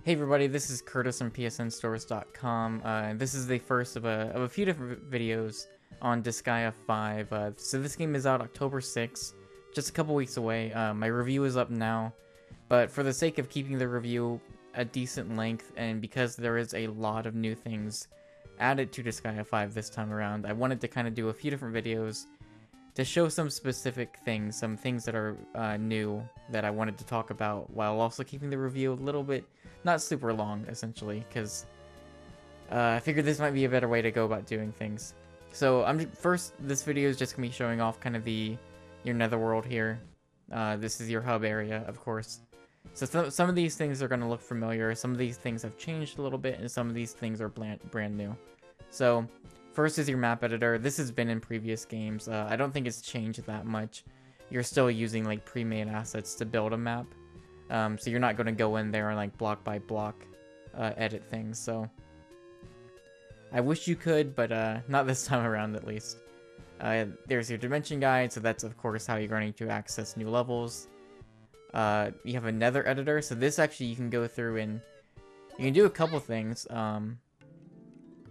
Hey everybody, this is Curtis from PSNstores.com. This is the first of a few different videos on Disgaea 5. So this game is out October 6th, just a couple weeks away. My review is up now, but for the sake of keeping the review a decent length, and because there is a lot of new things added to Disgaea 5 this time around, I wanted to kind of do a few different videos to show some specific things, some things that are new that I wanted to talk about, while also keeping the review a little bit not super long, essentially, because I figured this might be a better way to go about doing things. So first, this video is just gonna be showing off kind of your Netherworld here. This is your hub area, of course. So some of these things are gonna look familiar. Some of these things have changed a little bit, and some of these things are brand new. So first is your map editor. This has been in previous games. I don't think it's changed that much. You're still using like pre-made assets to build a map. So you're not going to go in there and like block by block edit things. So I wish you could, but not this time around at least. There's your dimension guide, so that's of course how you're going to access new levels. You have a nether editor, so this actually you can go through and you can do a couple things.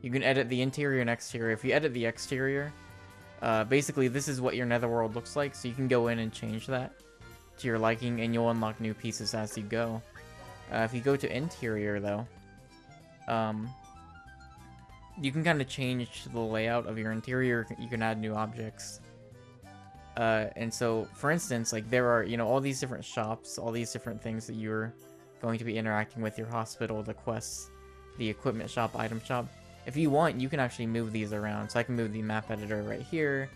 You can edit the interior and exterior. If you edit the exterior, basically this is what your netherworld looks like, so you can go in and change that to your liking, and you'll unlock new pieces as you go. If you go to interior, though, you can kind of change the layout of your interior. You can add new objects. And so, for instance, like there are, all these different shops, all these different things that you're going to be interacting with, your hospital, the quests, the equipment shop, item shop. If you want, you can actually move these around. So I can move the map editor right here.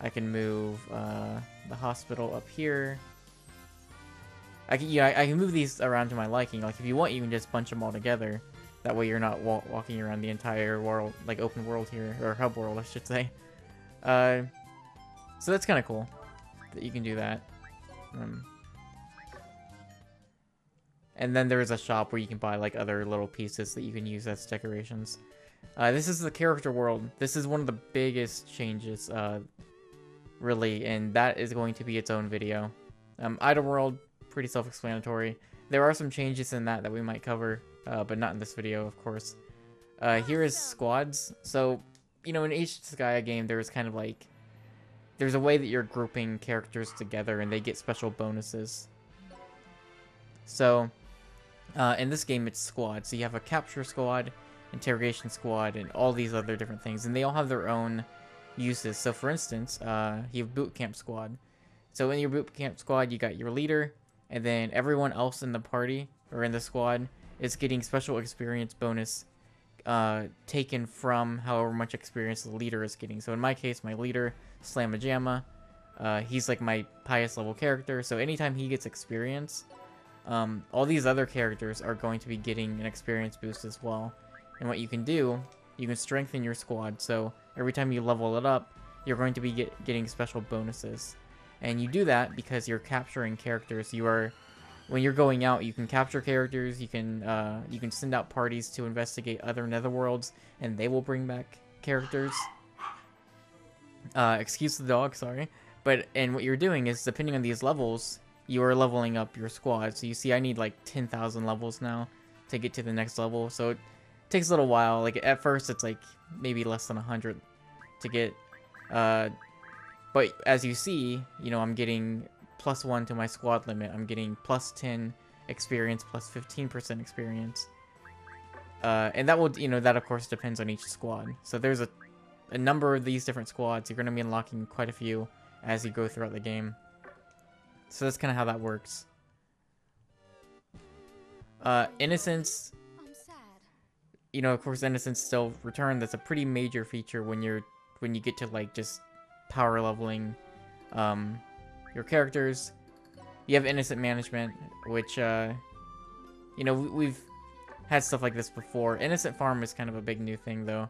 I can move the hospital up here. I can move these around to my liking. Like, if you want, you can just bunch them all together. That way you're not walking around the entire world, like open world here, or hub world, I should say. So that's kind of cool that you can do that. And then there's a shop where you can buy like other little pieces that you can use as decorations. This is the character world. This is one of the biggest changes, really, and that is going to be its own video. Item world, pretty self-explanatory. There are some changes in that we might cover, but not in this video, of course. Here is squads. So, in each Disgaea game, there's kind of like, there's a way that you're grouping characters together, and they get special bonuses. So, in this game, it's squad. So you have a capture squad, interrogation squad, and all these other different things, and they all have their own uses. So, for instance, you have boot camp squad. So in your boot camp squad, you got your leader, and then everyone else in the party, or in the squad, is getting special experience bonus taken from however much experience the leader is getting. So in my case, my leader, Slamma he's like my highest level character, so anytime he gets experience, all these other characters are going to be getting an experience boost as well. And what you can do, you can strengthen your squad, so every time you level it up, you're going to be getting special bonuses. And you do that because you're capturing characters. When you're going out, you can capture characters. You can send out parties to investigate other netherworlds, and they will bring back characters. Excuse the dog, sorry. And what you're doing is, depending on these levels, you are leveling up your squad. So you see, I need like 10,000 levels now to get to the next level. So it takes a little while. Like at first, it's like maybe less than 100 to get. But as you see, I'm getting +1 to my squad limit. I'm getting +10 experience, +15% experience. And that will, that of course depends on each squad. So there's a number of these different squads. You're going to be unlocking quite a few as you go throughout the game. So that's kind of how that works. Innocence, of course, innocence still return. That's a pretty major feature when you get to like just power leveling your characters. You have innocent management, which we've had stuff like this before. Innocent farm is kind of a big new thing though,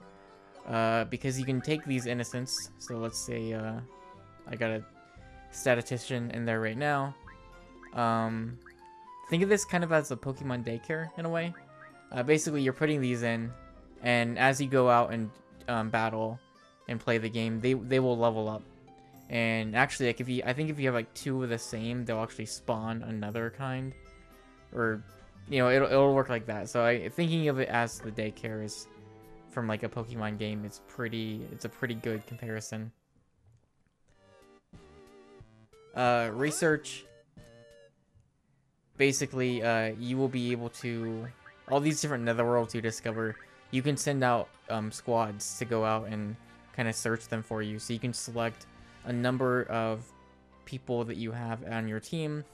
because you can take these innocents. So let's say I got a statistician in there right now. Think of this kind of as a Pokemon daycare in a way. Basically, you're putting these in, and as you go out and battle and play the game, they will level up. And actually, like I think if you have like 2 of the same, they'll actually spawn another kind, or you know, it'll work like that. So thinking of it as the daycare is from like a Pokemon game, it's a pretty good comparison. Research. Basically, you will be able to, all these different netherworlds you discover, you can send out squads to go out and kind of search them for you. So you can select a number of people that you have on your team,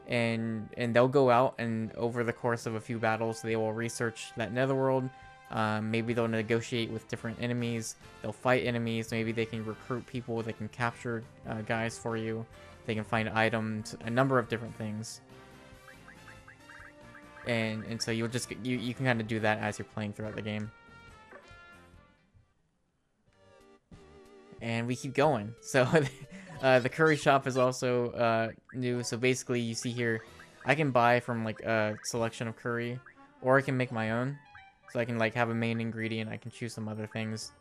and they'll go out, and over the course of a few battles, they will research that netherworld. Maybe they'll negotiate with different enemies. They'll fight enemies. Maybe they can recruit people. They can capture guys for you. They can find items, a number of different things. And so you'll just you can kind of do that as you're playing throughout the game. And we keep going. So the curry shop is also new. So basically, you see here, I can buy from like a selection of curry, or I can make my own. So I can like have a main ingredient. I can choose some other things,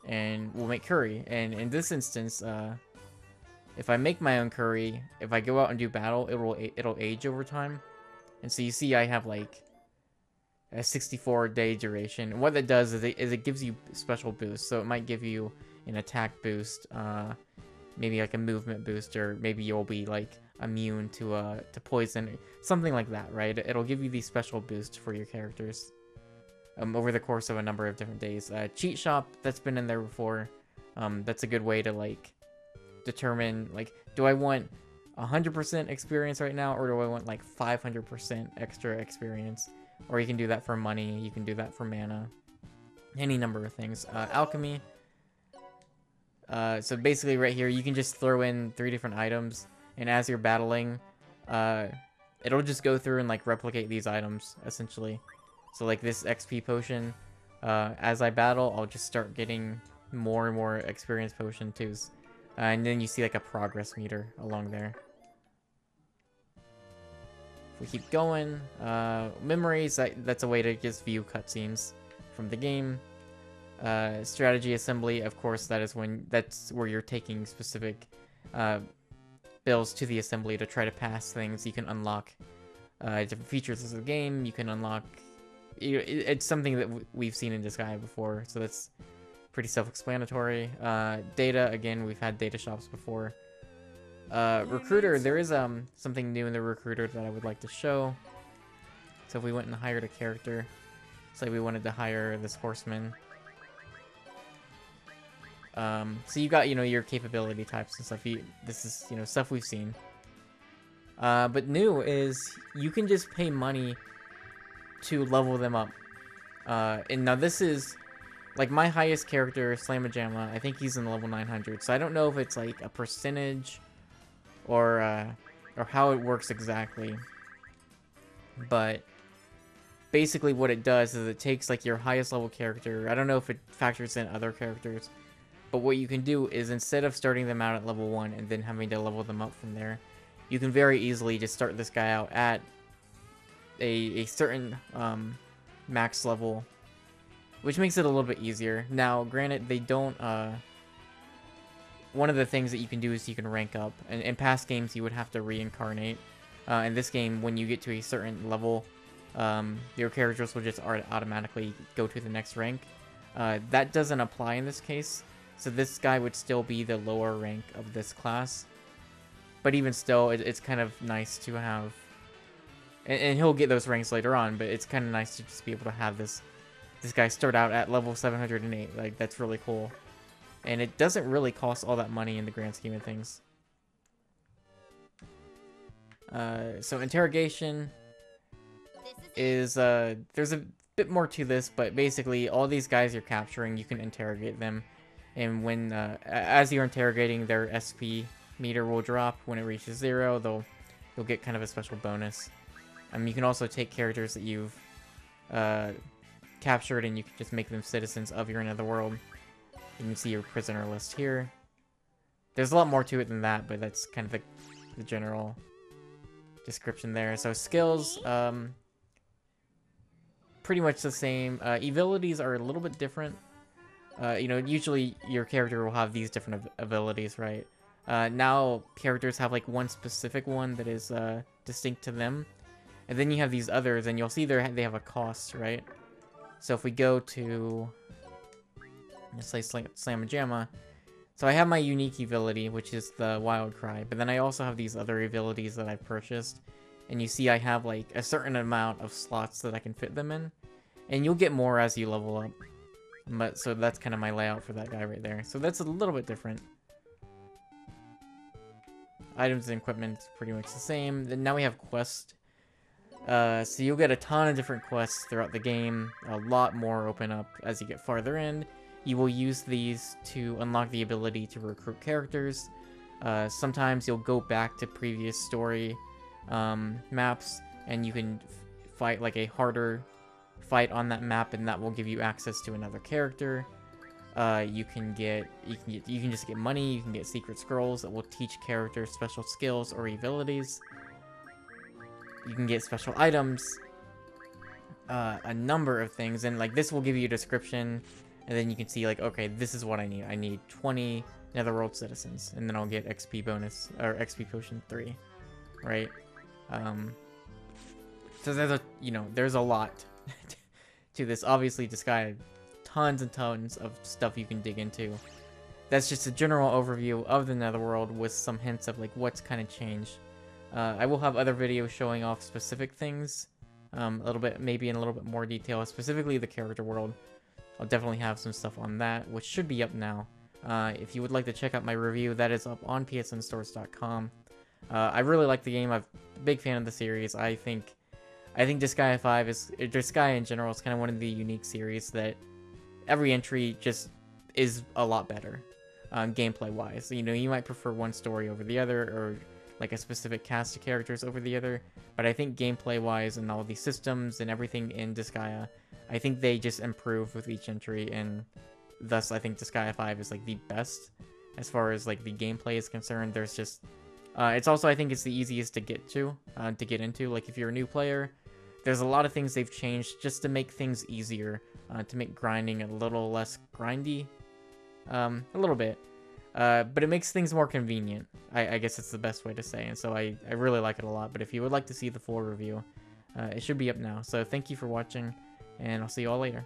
and we'll make curry. And in this instance, if I make my own curry, if I go out and do battle, it'll age over time. And so you see I have like a 64-day duration. And what that does is it gives you special boosts. So it might give you an attack boost, maybe like a movement boost, or maybe you'll be like immune to poison, something like that, right? It'll give you these special boosts for your characters over the course of a number of different days. Cheat shop, that's been in there before. That's a good way to like determine, like, do I want 100% experience right now, or do I want like 500% extra experience? Or you can do that for money, you can do that for mana, any number of things. Alchemy. So basically right here, you can just throw in 3 different items, and as you're battling, it'll just go through and like replicate these items, essentially. So like this XP potion, as I battle, I'll just start getting more and more experience potion too. And then you see like a progress meter along there. If we keep going, memories, that's a way to just view cutscenes from the game. Strategy assembly, of course, that's where you're taking specific builds to the assembly to try to pass things. You can unlock different features of the game. You can unlock, it's something that we've seen in Disgaea before, so that's pretty self-explanatory. Data, again, we've had data shops before. Recruiter, there is something new in the recruiter that I would like to show. So if we went and hired a character, say we wanted to hire this horseman. So you got, your capability types and stuff. This is, stuff we've seen. But new is you can just pay money to level them up. And now this is, like, my highest character, Slamajamma, I think he's in level 900. So I don't know if it's like a percentage or how it works exactly. But basically what it does is it takes like your highest level character. I don't know if it factors in other characters. But what you can do is, instead of starting them out at level 1 and then having to level them up from there, you can very easily just start this guy out at a certain max level, which makes it a little bit easier. Now, granted, they don't... one of the things that you can do is you can rank up. And in past games, you would have to reincarnate. In this game, when you get to a certain level, your characters will just automatically go to the next rank. That doesn't apply in this case. So this guy would still be the lower rank of this class. But even still, it's kind of nice to have... And he'll get those ranks later on, but it's kind of nice to just be able to have this guy start out at level 708. Like, that's really cool. And it doesn't really cost all that money in the grand scheme of things. So Interrogation is... there's a bit more to this, but basically all these guys you're capturing, you can interrogate them. And when, as you're interrogating, their SP meter will drop. When it reaches 0, you'll get kind of a special bonus. You can also take characters that you've captured, and you can just make them citizens of your netherworld. You can see your prisoner list here. There's a lot more to it than that, but that's kind of the general description there. So skills, pretty much the same. Abilities are a little bit different. Usually your character will have these different abilities, right? Now characters have like one specific one that is distinct to them, And then you have these others, and you'll see they have a cost, right? So if we go to, let's say Slamajamma, so I have my unique ability, which is the Wild Cry, but then I also have these other abilities that I've purchased. And you see I have like a certain amount of slots that I can fit them in. And you'll get more as you level up. But so that's kind of my layout for that guy right there. So that's a little bit different. Items and equipment is pretty much the same. Then now we have quest. So you'll get a ton of different quests throughout the game. A lot more open up as you get farther in. You will use these to unlock the ability to recruit characters. Sometimes you'll go back to previous story maps, and you can fight like a harder fight on that map, and that will give you access to another character. You can just get money. You can get secret scrolls that will teach characters special skills or abilities. You can get special items, a number of things, and like this will give you a description, and then you can see like, okay, this is what I need. I need 20 Netherworld citizens, and then I'll get XP bonus or XP potion 3, right? So there's a lot to this. Obviously, Disgaea, tons and tons of stuff you can dig into. That's just a general overview of the Netherworld with some hints of like what's kind of changed. I will have other videos showing off specific things, a little bit, maybe in a little bit more detail, specifically the character world. I'll definitely have some stuff on that, which should be up now. If you would like to check out my review, that is up on psnstores.com. I really like the game. I'm a big fan of the series. I think Disgaea 5 Disgaea in general is kind of one of the unique series that every entry just is a lot better, gameplay wise. You know, you might prefer one story over the other, or like a specific cast of characters over the other, but I think gameplay wise and all the systems and everything in Disgaea, I think they just improve with each entry, and thus I think Disgaea 5 is like the best as far as like the gameplay is concerned. There's just it's also, I think it's the easiest to get into. Like if you're a new player, there's a lot of things they've changed just to make things easier, to make grinding a little less grindy, a little bit, but it makes things more convenient. I guess it's the best way to say, and so I really like it a lot. But if you would like to see the full review, it should be up now. So thank you for watching, and I'll see you all later.